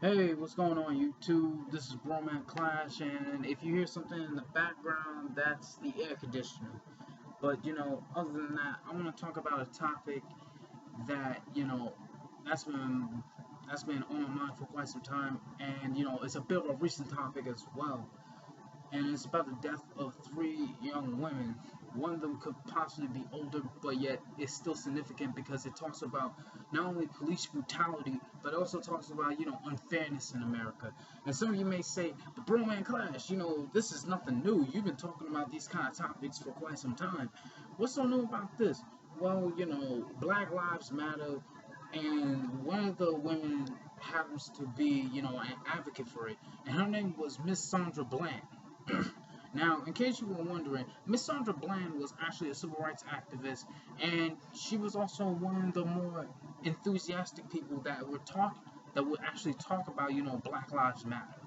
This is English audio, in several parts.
Hey, what's going on YouTube? This is Broman Clash, and if you hear something in the background, that's the air conditioner. But other than that, I want to talk about a topic that that's been that's been on my mind for quite some time, and it's a bit of a recent topic as well, and it's about the death of three young women. One of them could possibly be older, but yet it's still significant because it talks about not only police brutality, but it also talks about unfairness in America. And some of you may say, "But bro, man, Clash, this is nothing new. You've been talking about these kind of topics for quite some time. What's so new about this?" Well, Black Lives Matter, and one of the women happens to be, an advocate for it, and her name was Miss Sandra Bland. Now, in case you were wondering, Miss Sandra Bland was actually a civil rights activist, and she was also one of the more enthusiastic people that would actually talk about, Black Lives Matter.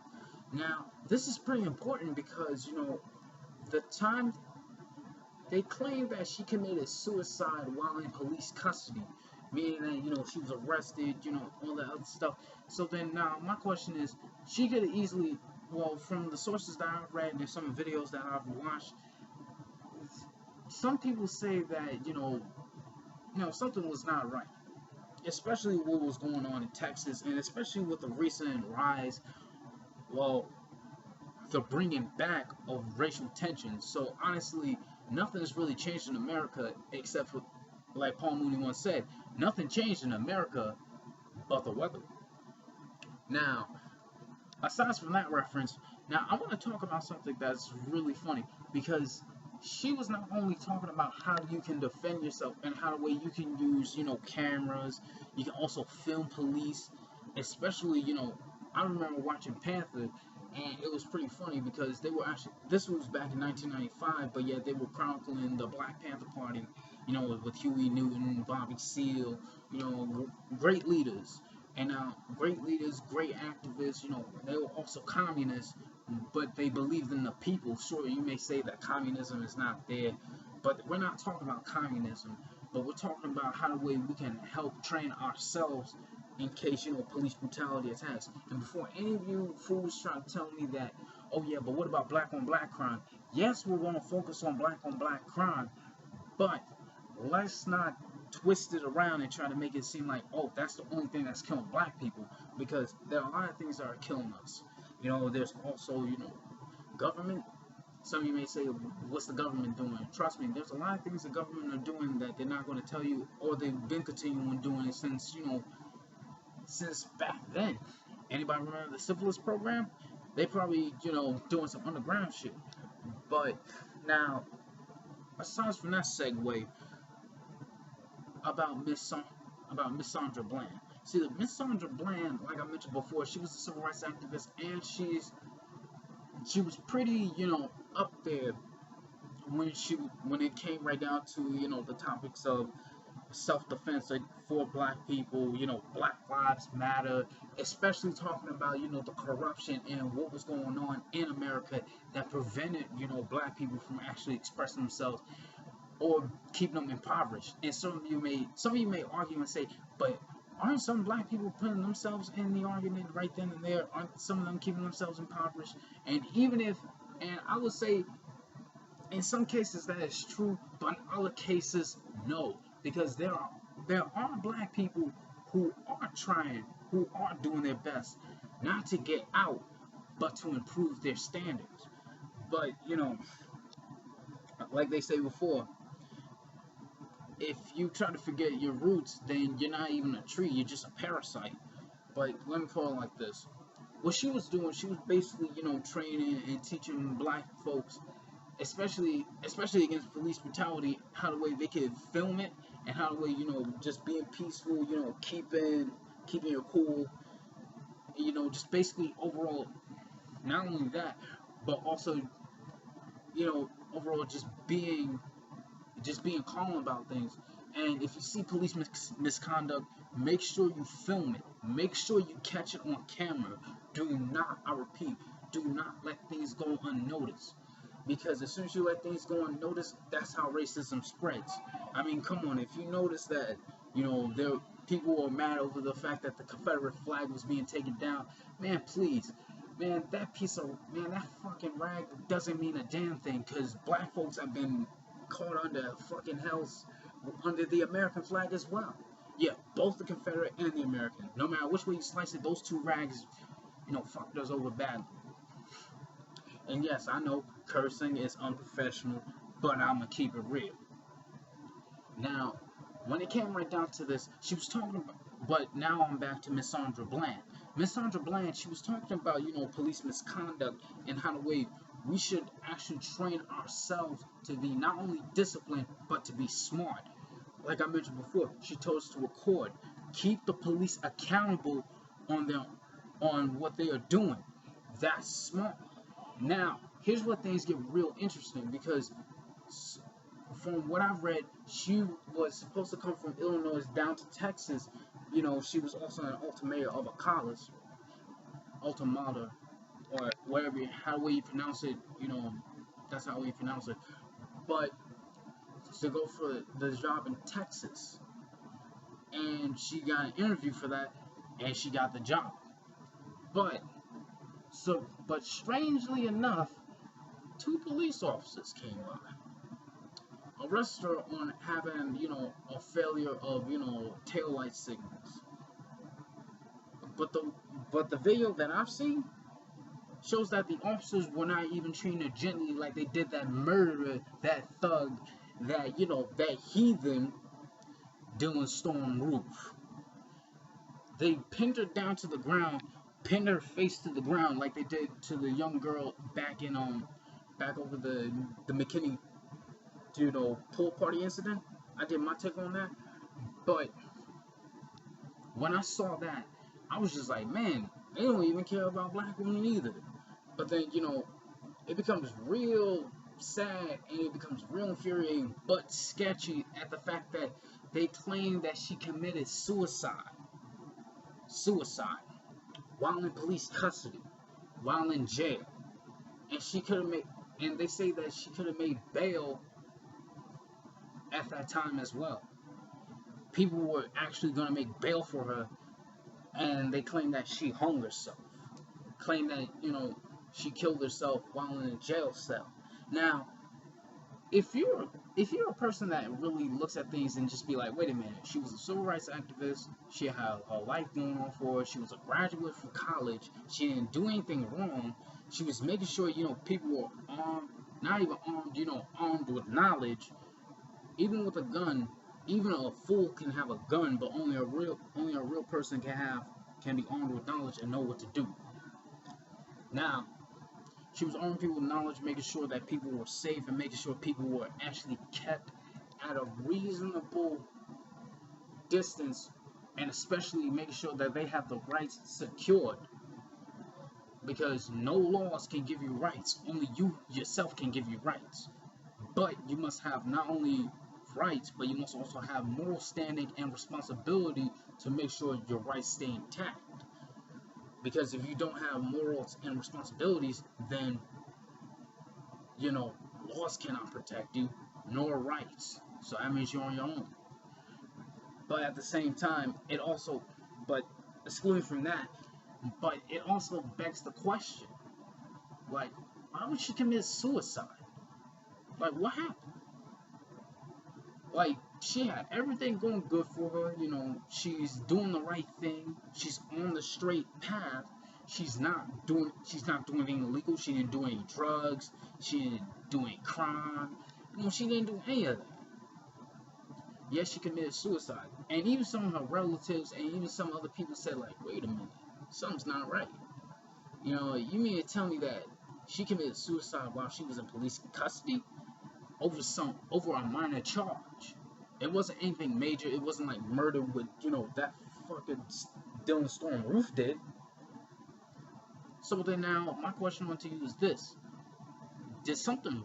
Now, this is pretty important because, the time they claim that she committed suicide while in police custody, meaning that she was arrested, all that other stuff. So then now my question is, she could easily, well, from the sources that I've read and some videos that I've watched, some people say that something was not right, especially what was going on in Texas, and especially with the recent rise, well, the bringing back of racial tensions. So honestly, nothing has really changed in America except for, like Paul Mooney once said, nothing changed in America but the weather. Now, aside from that reference, now I want to talk about something that's really funny because she was not only talking about how you can defend yourself and how the way you can use, cameras, you can also film police, especially, I remember watching Panther, and it was pretty funny because they were actually, this was back in 1995, but yet they were chronicling the Black Panther Party, with Huey Newton, Bobby Seale, great leaders. And now, great leaders, great activists, they were also communists, but they believed in the people. Sure, you may say that communism is not there, but we're not talking about communism, but we're talking about how the way we can help train ourselves in case, police brutality attacks. And before any of you fools try to tell me that, oh yeah, but what about black on black crime? Yes, we're going to focus on black crime, but let's not twist it around and try to make it seem like, oh, that's the only thing that's killing black people, because there are a lot of things that are killing us. There's also, government. Some of you may say, what's the government doing? Trust me, there's a lot of things the government are doing that they're not going to tell you, or they've been continuing doing it since, since back then. Anybody remember the syphilis program? They probably, doing some underground shit. But now, aside from that segue, about Miss Sandra Bland. See, Miss Sandra Bland, like I mentioned before, she was a civil rights activist, and she was pretty, up there when it came right down to the topics of self-defense, like, for black people, Black Lives Matter, especially talking about the corruption and what was going on in America that prevented black people from actually expressing themselves or keeping them impoverished. And some of you may argue and say, but aren't some black people putting themselves in the argument right then and there? Aren't some of them keeping themselves impoverished? And and I would say in some cases that is true, but in other cases no, because there are black people who are trying, who are doing their best not to get out, but to improve their standards. But like they say before, if you try to forget your roots, then you're not even a tree, you're just a parasite. But let me call it like this. What she was doing, she was basically, training and teaching black folks, especially against police brutality, how the way they could film it, and how the way, just being peaceful, keeping your cool, just basically overall, not only that, but also, overall just being calm about things. And if you see police misconduct, make sure you film it. Make sure you catch it on camera. Do not, I repeat, do not let things go unnoticed. Because as soon as you let things go unnoticed, that's how racism spreads. I mean, come on, if you notice that, there people were mad over the fact that the Confederate flag was being taken down. Man, please. Man, that fucking rag doesn't mean a damn thing, because black folks have been caught under fucking hell's, under the American flag as well. Yeah, both the Confederate and the American. No matter which way you slice it, those two rags, fucked us over badly. And yes, I know cursing is unprofessional, but I'm gonna keep it real. Now, when it came right down to this, she was talking about, but now I'm back to Miss Sandra Bland. Miss Sandra Bland, she was talking about, police misconduct and how the way we should actually train ourselves to be not only disciplined, but to be smart. Like I mentioned before, she told us to record, keep the police accountable on what they are doing. That's smart. Now, here's where things get real interesting, because from what I've read, she was supposed to come from Illinois down to Texas. She was also an alta mater of a college, alta mater, or whatever, how you pronounce it, that's how we pronounce it. But to go for the job in Texas, and she got an interview for that, and she got the job. But strangely enough, 2 police officers came by, arrested her on having, a failure of, taillight signals. But the video that I've seen shows that the officers were not even treating her gently like they did that murderer, that thug, that, that heathen Dylan Storm Roof. They pinned her down to the ground, pinned her face to the ground like they did to the young girl back over the Mckenna, pool party incident. I did my take on that. But when I saw that, I was just like, man, they don't even care about black women either. But then, it becomes real sad, and it becomes real infuriating, but sketchy at the fact that they claim that she committed suicide while in police custody, while in jail, and they say that she could have made bail at that time as well. People were actually going to make bail for her, and they claim that she hung herself, claim that she killed herself while in a jail cell. Now, if you're a person that really looks at things and just be like, wait a minute, she was a civil rights activist, she had her life going on for her, she was a graduate from college, she didn't do anything wrong, she was making sure, people were armed, not even armed, armed with knowledge, even with a gun. Even a fool can have a gun, but only a real person can be armed with knowledge and know what to do. Now, she was arming people with knowledge, making sure that people were safe, and making sure people were actually kept at a reasonable distance, and especially making sure that they have the rights secured. Because no laws can give you rights, only you yourself can give you rights. But you must have not only rights, but you must also have moral standing and responsibility to make sure your rights stay intact. Because if you don't have morals and responsibilities, then laws cannot protect you, nor rights. So that means you're on your own. But at the same time, excluding from that, but it also begs the question, like, why would she commit suicide? Like, what happened? Like, she had everything going good for her, she's doing the right thing, she's on the straight path, she's not doing anything illegal, she didn't do any drugs, she didn't do any crime, she didn't do any of that. Yes, she committed suicide, and even some of her relatives and even some other people said, like, wait a minute, something's not right. You mean to tell me that she committed suicide while she was in police custody? Over a minor charge. It wasn't anything major. It wasn't like murder with, that fucking Dylan Storm Roof did. So then now, my question to you is this. Did something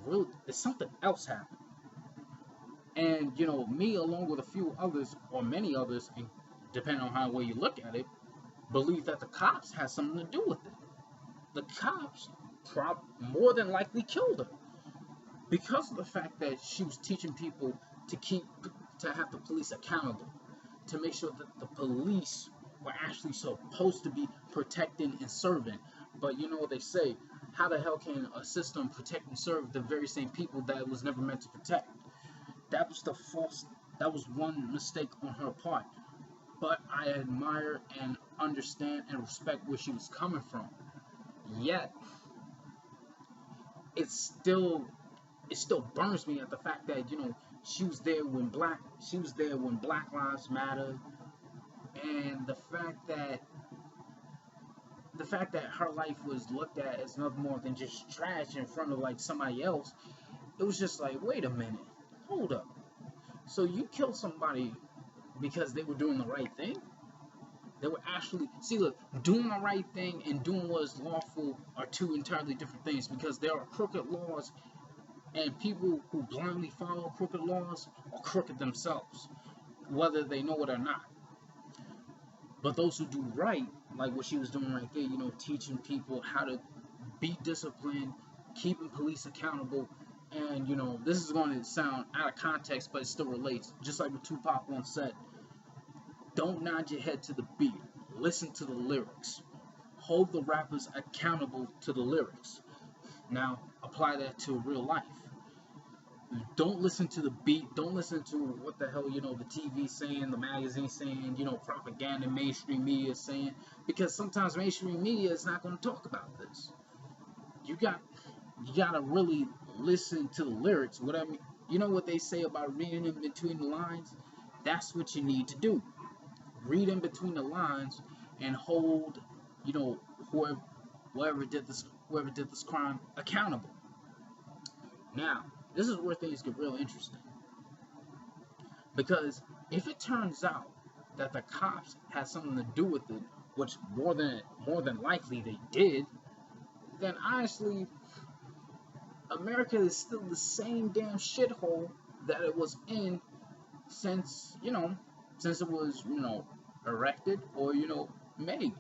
else happen? And, me along with a few others, or many others, and depending on how way you look at it, believe that the cops had something to do with it. The cops more than likely killed her. Because of the fact that she was teaching people to have the police accountable, to make sure that the police were actually supposed to be protecting and serving. But you know what they say, how the hell can a system protect and serve the very same people that it was never meant to protect? That was the false, that was one mistake on her part. But I admire and understand and respect where she was coming from. Yet, it's still it still burns me at the fact that she was there when Black Lives Matter, and the fact that her life was looked at as nothing more than just trash in front of like somebody else. It was just like, wait a minute, hold up. So you killed somebody because they were doing the right thing? They were actually, see, look, doing the right thing and doing what is lawful are two entirely different things, because there are crooked laws, and people who blindly follow crooked laws are crooked themselves, whether they know it or not. But those who do right, like what she was doing right there, teaching people how to be disciplined, keeping police accountable, and this is going to sound out of context, but it still relates. Just like what Tupac once said, don't nod your head to the beat, listen to the lyrics. Hold the rappers accountable to the lyrics. Now, apply that to real life. Don't listen to the beat. Don't listen to what the hell, the TV saying, the magazine saying, propaganda, mainstream media saying. Because sometimes mainstream media is not going to talk about this. You gotta really listen to the lyrics. What I mean, you know what they say about reading in between the lines? That's what you need to do. Read in between the lines and hold, whoever did this crime accountable. Now, this is where things get real interesting. Because if it turns out that the cops had something to do with it, which more than likely they did, then honestly, America is still the same damn shithole that it was in since it was erected or made.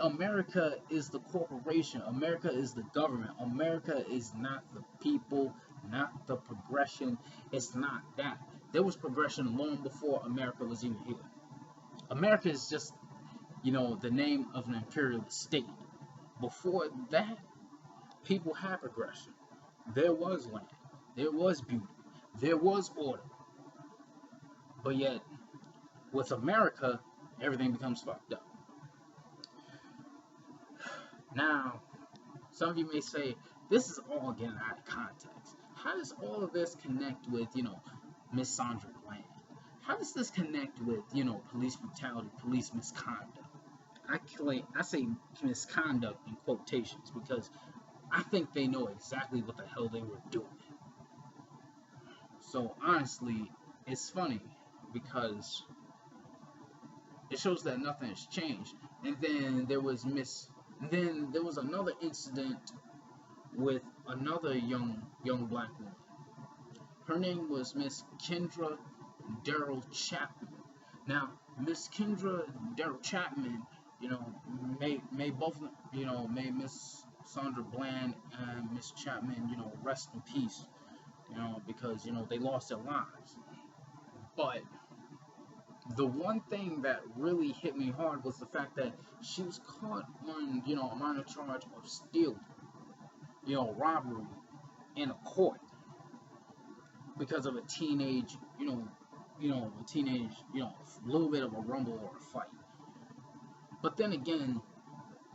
America is the corporation. America is the government. America is not the people, not the progression. It's not that. There was progression long before America was even here. America is just, the name of an imperialist state. Before that, people had progression. There was land. There was beauty. There was order. But yet, with America, everything becomes fucked up. Now, some of you may say, this is all getting out of context. How does all of this connect with, Miss Sandra Bland? How does this connect with, police brutality, police misconduct? I say misconduct in quotations because I think they know exactly what the hell they were doing. So honestly, it's funny because it shows that nothing has changed. And then there was another incident with another young black woman. Her name was Miss Kindra Chapman. Now, Miss Kindra Chapman, may both, may Miss Sandra Bland and Miss Chapman, rest in peace, because, they lost their lives. But the one thing that really hit me hard was the fact that she was caught on, a minor charge of stealing, robbery in a court because of a teenage, a little bit of a rumble or a fight. But then again,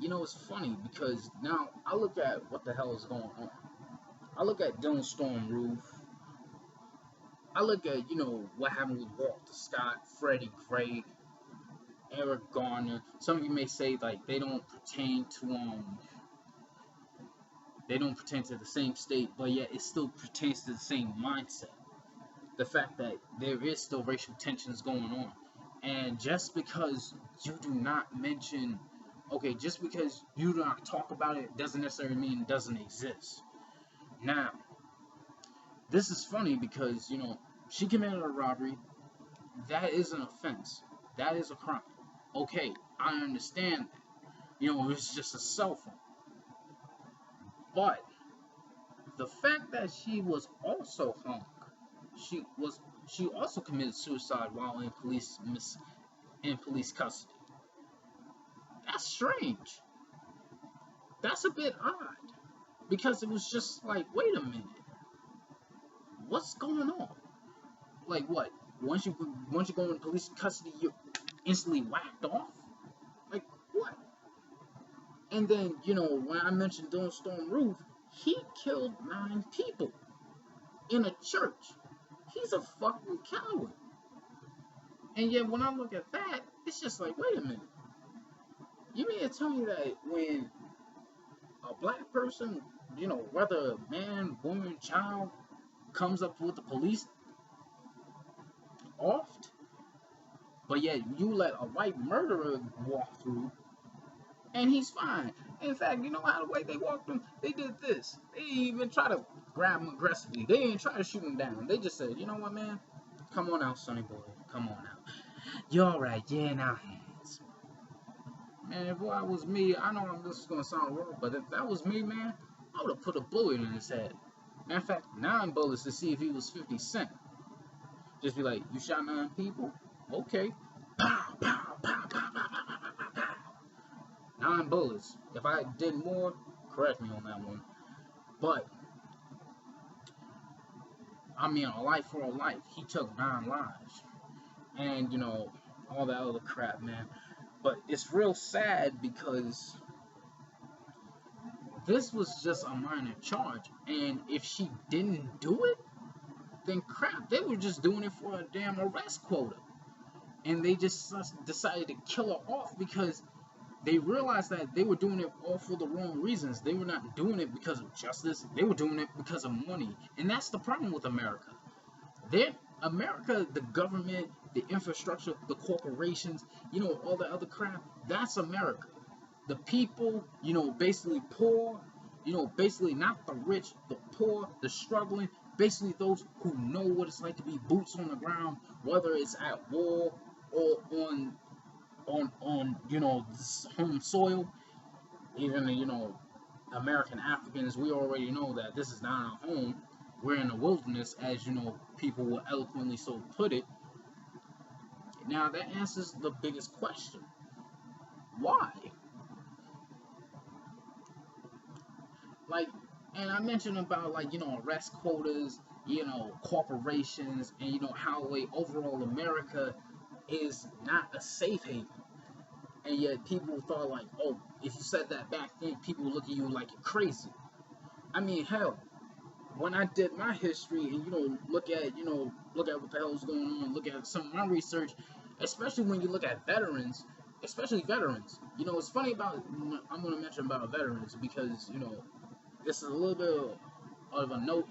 it's funny because now I look at what the hell is going on. I look at Dylan Storm Roof. I look at, what happened with Walter Scott, Freddie Gray, Eric Garner. Some of you may say, like, they don't pertain to the same state, but yet it still pertains to the same mindset. The fact that there is still racial tensions going on. And just because you do not mention, just because you do not talk about it, doesn't necessarily mean it doesn't exist. Now, this is funny because, she committed a robbery. That is an offense. That is a crime. Okay, I understand that. It's just a cell phone. But the fact that she was also hung, she also committed suicide while in police custody. That's strange. That's a bit odd because it was just like, wait a minute, what's going on? Like what? Once you go in police custody, you're instantly whacked off. Like what? And then when I mentioned Don't Storm Roof, he killed 9 people in a church. He's a fucking coward. And yet when I look at that, it's just like, wait a minute. You mean to tell me that when a black person, whether man, woman, child, comes up with the police oft, but yet you let a white murderer walk through, and he's fine. In fact, you know how the way they walked him? They did this. They didn't even try to grab him aggressively. They didn't try to shoot him down. They just said, you know what, man? Come on out, sonny boy. Come on out. You're alright. You're in our hands. Man, if that was me, I know this is going to sound wrong, but if that was me, man, I would have put a bullet in his head. Matter of fact, 9 bullets to see if he was 50 Cent. Just be like, you shot 9 people? Okay. Pow, pow, pow, pow, pow, pow, pow, pow, pow. 9 bullets. If I did more, correct me on that one. But, I mean, a life for a life. He took 9 lives. And, all that other crap, man. But it's real sad because this was just a minor charge. And if she didn't do it, then crap, they were just doing it for a damn arrest quota. And they just decided to kill her off because they realized that they were doing it all for the wrong reasons. They were not doing it because of justice. They were doing it because of money. And that's the problem with America. America, the government, the infrastructure, the corporations, all the other crap, that's America. The people, basically poor, basically not the rich, the poor, the struggling, basically those who know what it's like to be boots on the ground, whether it's at war or on this home soil. Even American Africans, we already know that this is not our home. We're in the wilderness, as people will eloquently so put it. Now that answers the biggest question. Why? Like, and I mentioned about arrest quotas, corporations, and how overall America is not a safe haven. And yet people thought like, oh, if you said that back then, people would look at you like you're crazy. I mean, hell, when I did my history and look at what the hell's going on, look at some of my research, especially when you look at veterans, especially veterans. It's funny about, I'm going to mention about veterans because this is a little bit of a note,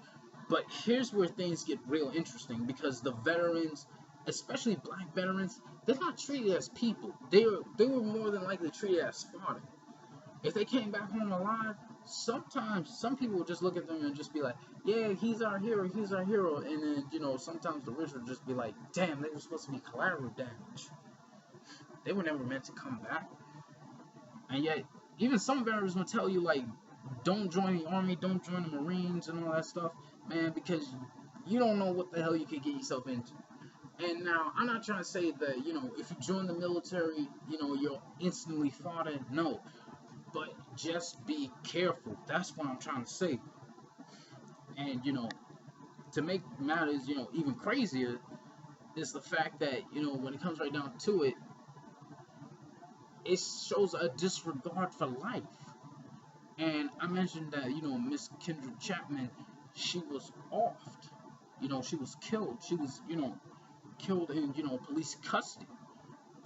but here's where things get real interesting because the veterans, especially black veterans, they're not treated as people. They were more than likely treated as fodder. If they came back home alive, sometimes some people will just look at them and just be like, yeah, he's our hero, and then sometimes the rich will just be like, damn, they were supposed to be collateral damage. They were never meant to come back. And yet even some veterans will tell you like, don't join the army, don't join the Marines and all that stuff, man, because you don't know what the hell you could get yourself into. And now, I'm not trying to say that, if you join the military, you're instantly fodder. No. But just be careful. That's what I'm trying to say. And, to make matters, even crazier, is the fact that, when it comes right down to it, it shows a disregard for life. And I mentioned that, Miss Kindra Chapman, she was offed. She was killed. She was, killed in, police custody.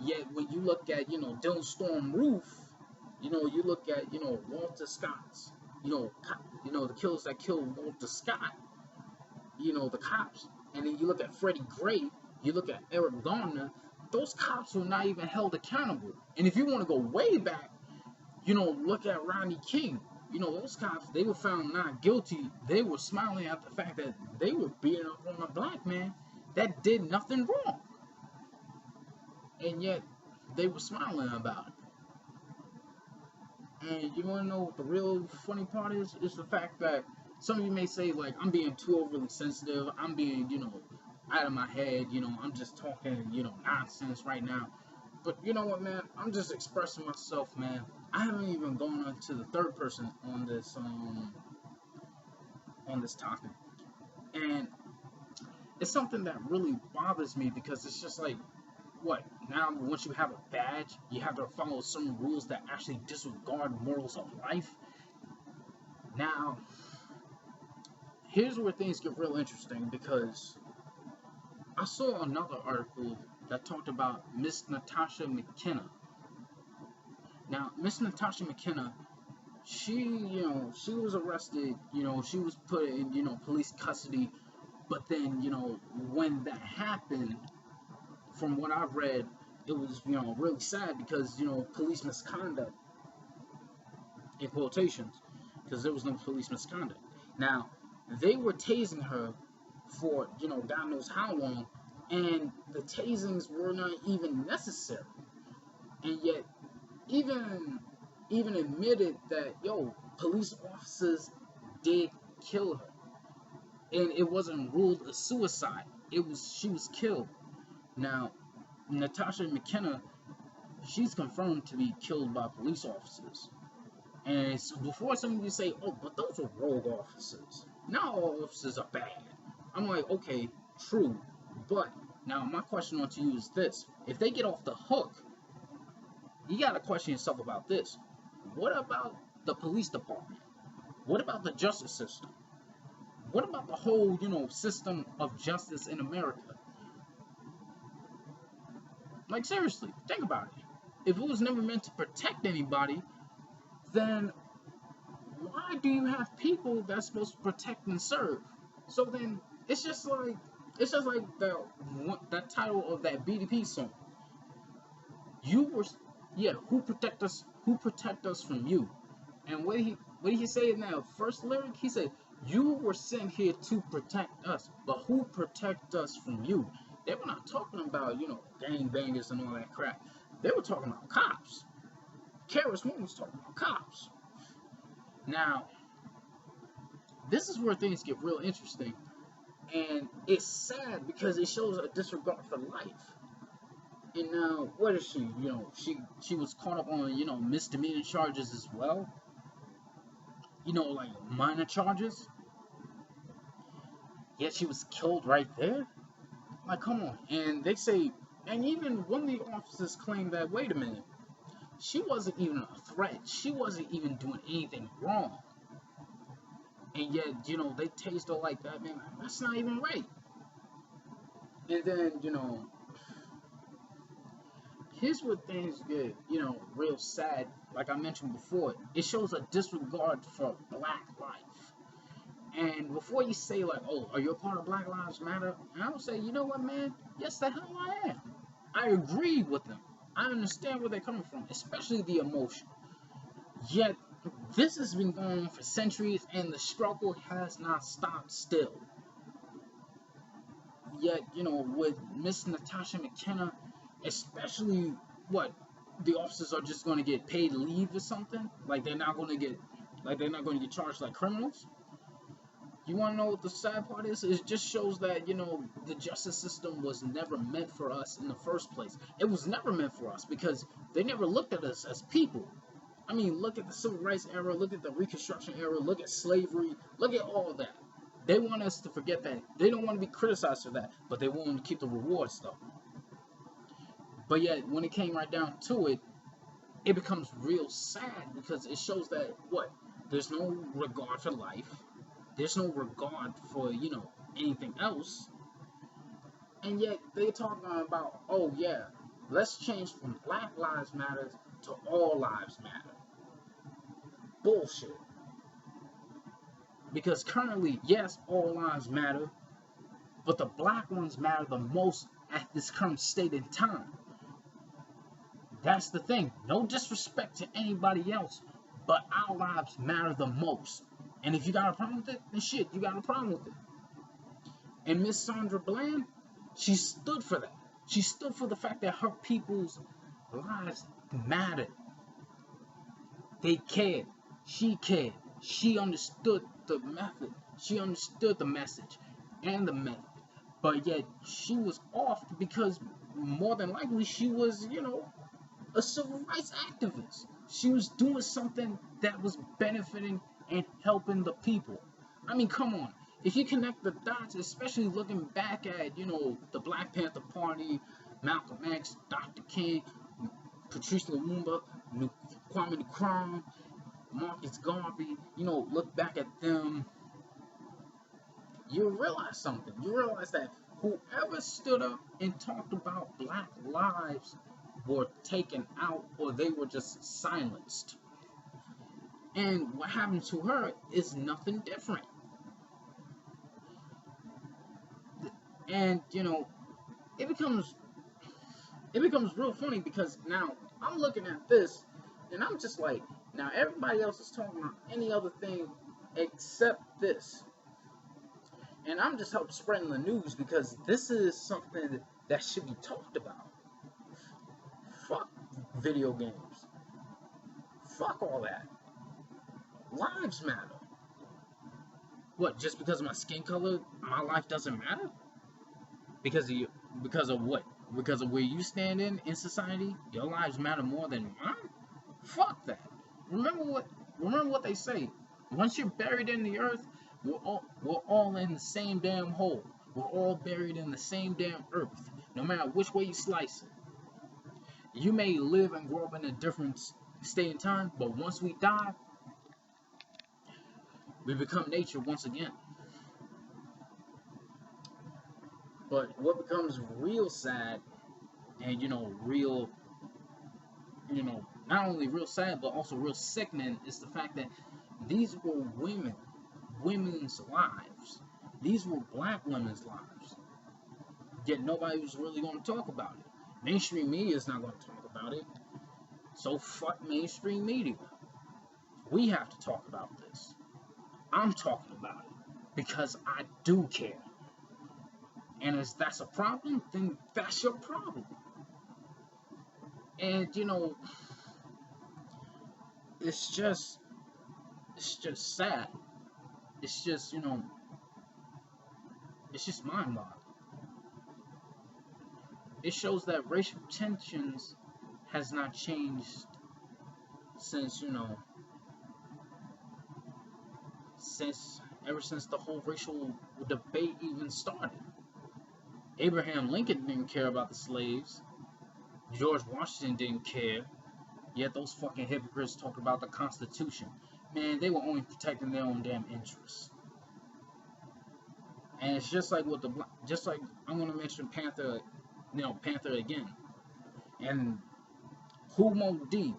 Yet when you look at, Don't Storm Roof, you look at, Walter Scott's, the killers that killed Walter Scott, the cops, and then you look at Freddie Gray, you look at Eric Garner, those cops were not even held accountable. And if you want to go way back, look at Rodney King. Those cops, they were found not guilty. They were smiling at the fact that they were beating up on a black man that did nothing wrong. And yet, they were smiling about it. And you want to know what the real funny part is? It's the fact that some of you may say, like, I'm being too overly sensitive. I'm being, out of my head. I'm just talking, nonsense right now. But you know what, man? I'm just expressing myself, man. I haven't even gone on to the third person on this topic, and it's something that really bothers me because it's just like, what? Now, once you have a badge, you have to follow some rules that actually disregard morals of life. Now, here's where things get real interesting because I saw another article that talked about Miss Natasha Mckenna. Now, Miss Natasha Mckenna, she was arrested, she was put in, police custody, but then, when that happened, from what I've read, it was, really sad because, police misconduct, in quotations, because there was no police misconduct. Now, they were tasing her for, God knows how long, and the tasings were not even necessary. And yet, even admitted that, police officers did kill her. And it wasn't ruled a suicide. She was killed. Now, Natasha Mckenna, she's confirmed to be killed by police officers. And so before some of you say, oh, but those are rogue officers. Not all officers are bad. I'm like, okay, true. But now my question on to you is this. If they get off the hook, you got to question yourself about this. What about the police department? What about the justice system? What about the whole, system of justice in America? Like, seriously, think about it. If it was never meant to protect anybody, then why do you have people that's supposed to protect and serve? So then it's just like that title of that BDP song. Who protect us from you? And what did he say in that first lyric? He said, you were sent here to protect us, but who protect us from you? They were not talking about, gangbangers and all that crap. They were talking about cops. Karis Moon was talking about cops. Now, this is where things get real interesting. And it's sad because it shows a disregard for life. And now, what is she? She was caught up on, misdemeanor charges as well. Like minor charges. Yet she was killed right there. Like, come on. And they say, and even one of the officers claimed that, wait a minute, she wasn't even a threat. She wasn't even doing anything wrong. And yet, they tased her like that, man. That's not even right. And then, here's where things get, real sad. Like I mentioned before, it shows a disregard for black life. And before you say, like, oh, are you a part of Black Lives Matter? And I would say, you know what, man? Yes, the hell I am. I agree with them. I understand where they're coming from, especially the emotion. Yet, this has been going on for centuries, and the struggle has not stopped still. Yet, with Miss Natasha Mckenna, especially, the officers are just going to get paid leave or something? Like, they're not going to get charged like criminals? You want to know what the sad part is? It just shows that, the justice system was never meant for us in the first place. It was never meant for us because they never looked at us as people. I mean, look at the Civil Rights era, look at the Reconstruction era, look at slavery, look at all of that. They want us to forget that. They don't want to be criticized for that, but they want to keep the rewards, though. But yet, when it came right down to it, it becomes real sad because it shows that, there's no regard for life. There's no regard for, anything else. And yet, they're talking about, oh yeah, let's change from Black Lives Matter to All Lives Matter. Bullshit. Because currently, yes, all lives matter, but the black ones matter the most at this current state in time. That's the thing. No disrespect to anybody else, but our lives matter the most. And if you got a problem with it, then shit, you got a problem with it. And Miss Sandra Bland, she stood for that. She stood for the fact that her people's lives mattered. They cared. She cared. She understood the method. She understood the message and the method. But yet she was off because more than likely she was, you know, a civil rights activist. She was doing something that was benefiting and helping the people. I mean, come on. If you connect the dots, especially looking back at, you know, the Black Panther Party, Malcolm X, Dr. King, Patrice Lumumba, Kwame Nkrumah, Marcus Garvey, you know, look back at them, you realize something. You realize that whoever stood up and talked about black lives were taken out or they were just silenced. And what happened to her is nothing different. And you know, it becomes real funny because now I'm looking at this and I'm just like, now everybody else is talking about any other thing except this. And I'm just helping spreading the news because this is something that should be talked about. Fuck video games. Fuck all that. Lives matter. What, just because of my skin color, my life doesn't matter? Because of you, because of what? Because of where you stand in society, your lives matter more than mine? Fuck that. Remember what they say. Once you're buried in the earth, we're all in the same damn hole. We're all buried in the same damn earth, no matter which way you slice it. You may live and grow up in a different state and time, but once we die, we become nature once again. But what becomes real sad, and real, not only real sad, but also real sickening, is the fact that these were women's lives. These were black women's lives. Yet nobody was really going to talk about it. Mainstream media is not going to talk about it. So fuck mainstream media. We have to talk about this. I'm talking about it because I do care. And if that's a problem, then that's your problem. And it's just sad. It's just, it's just mind-boggling. It shows that racial tensions has not changed since, ever since the whole racial debate even started. Abraham Lincoln didn't care about the slaves. George Washington didn't care. Yet those fucking hypocrites talk about the Constitution. Man, they were only protecting their own damn interests. And it's just like I'm gonna mention Panther again. And Humo D,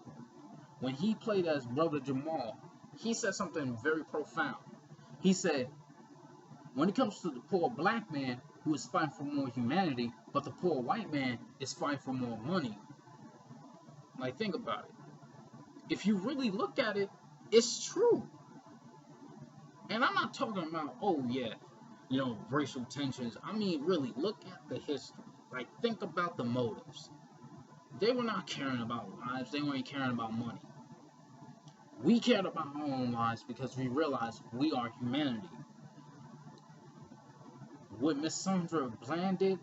when he played as Brother Jamal, he said something very profound. He said, when it comes to the poor black man who is fighting for more humanity, but the poor white man is fighting for more money. Like, think about it. If you really look at it, it's true. And I'm not talking about, racial tensions. I mean, really, look at the history. Like, think about the motives. They were not caring about lives. They weren't caring about money. We cared about our own lives because we realized we are humanity. What Miss Sandra Bland did,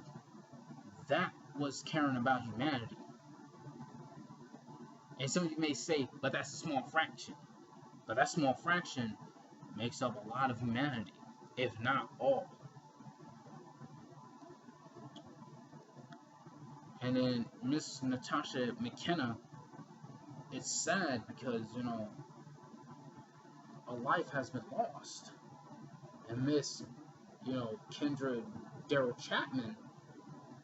that was caring about humanity. And some of you may say, but that's a small fraction. But that small fraction makes up a lot of humanity, if not all. And then Miss Natasha Mckenna, it's sad because, a life has been lost. And Miss, Kindra Chapman,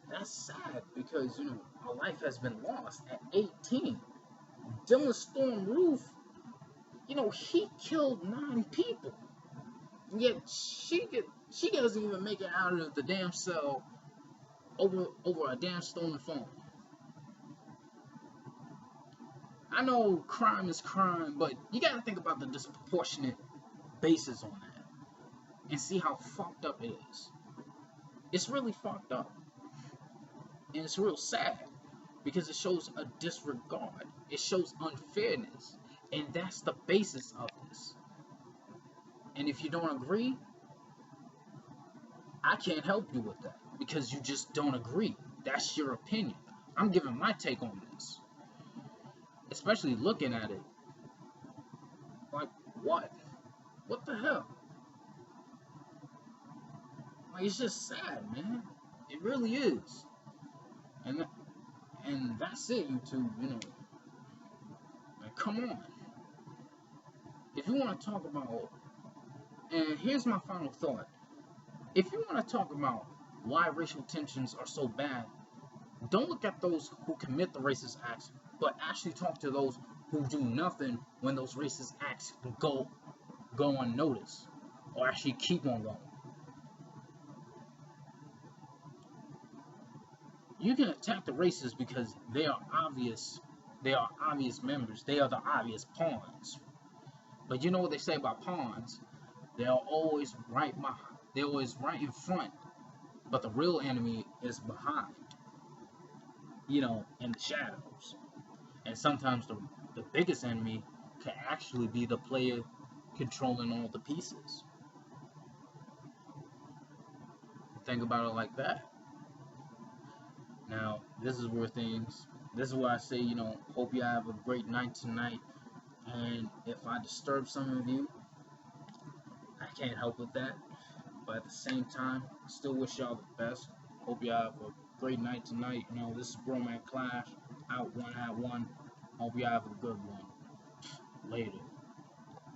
that's sad because, a life has been lost at 18. Dylan Storm Roof, he killed 9 people. Yet she doesn't even make it out of the damn cell over a damn stolen phone. I know crime is crime, but you gotta think about the disproportionate basis on that and see how fucked up it is. It's really fucked up. And it's real sad because it shows a disregard. It shows unfairness. And that's the basis of this. And if you don't agree, I can't help you with that. because you just don't agree. That's your opinion. I'm giving my take on this. Especially looking at it. Like, what? What the hell? Like, it's just sad, man. It really is. And that's it, YouTube, you know. Like, come on. If you want to talk about, and here's my final thought. If you want to talk about why racial tensions are so bad, don't look at those who commit the racist acts, but actually talk to those who do nothing when those racist acts go unnoticed, or actually keep on going. You can attack the racists because they are obvious members. They are the obvious pawns. But you know what they say about pawns? They're always right in front, but the real enemy is behind. You know, in the shadows. And sometimes the biggest enemy can actually be the player controlling all the pieces. Think about it like that. Now, this is where I say, you know, hope you have a great night tonight. And if I disturb some of you, I can't help with that. But at the same time, still wish y'all the best. Hope you have a great night tonight. You know, this is Bromance Clash, out one at one. Hope you have a good one. Later.